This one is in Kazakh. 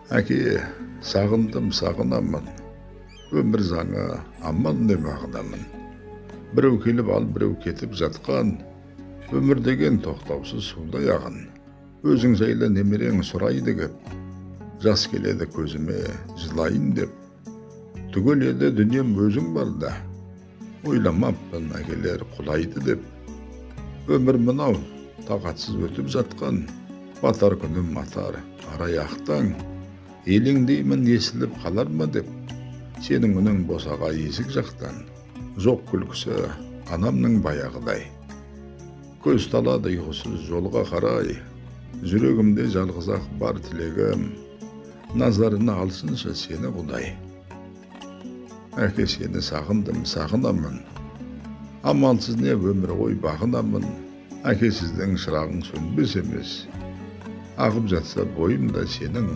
Әке, сағындым, сағынамын. Өмір заңы аман деме ағынамын. Біреу келіп ал, біреу кетіп жатқан. Өмір деген тоқтаусыз судай ағын. Өзің жайлы немерең сұрайды кеп. Жас келеді көзіме жылайын деп. Түгел еді дүнием өзің барда. Ойламаппын әкелер құлайды деп. Өмір мынау тағатсыз өтіп жатқан. Батар күнім матар арай ақтаң. Елеңдеймін есіліп қалар ма деп. Сенің үнің босаға есік жақтан. Жоқ күлкісі анамның баяғыдай. Көз талады ұйқысыз жолға қарай. Жүрегімде жалғыз-ақ бар тілегім. Назарына алсыншы сені Құдай. Әке, сені сағындым, сағынамын. Амалсыз не өмір ғой бағынамын. Әке, сіздің шырағың сөнбес емес. Ағып жатса бойымда сенің